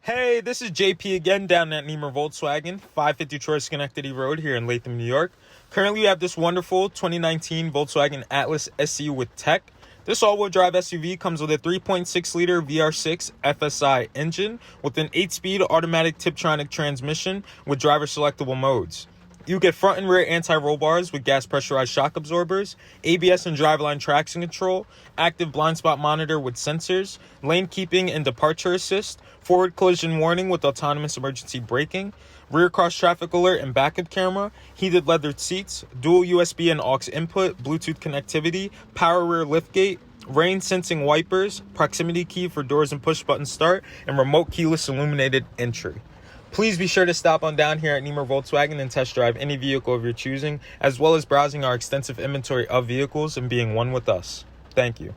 Hey, this is JP again down at Nemer Volkswagen, 550 Troy Schenectady Road here in Latham, New York. Currently, we have this wonderful 2019 Volkswagen Atlas SU with tech. This all-wheel drive SUV comes with a 3.6-liter VR6 FSI engine with an 8-speed automatic Tiptronic transmission with driver-selectable modes. You get front and rear anti-roll bars with gas pressurized shock absorbers, ABS and driveline traction control, active blind spot monitor with sensors, lane keeping and departure assist, forward collision warning with autonomous emergency braking, rear cross traffic alert and backup camera, heated leather seats, dual USB and aux input, Bluetooth connectivity, power rear liftgate, rain sensing wipers, proximity key for doors and push button start, and remote keyless illuminated entry. Please be sure to stop on down here at Nemer Volkswagen and test drive any vehicle of your choosing, as well as browsing our extensive inventory of vehicles and being one with us. Thank you.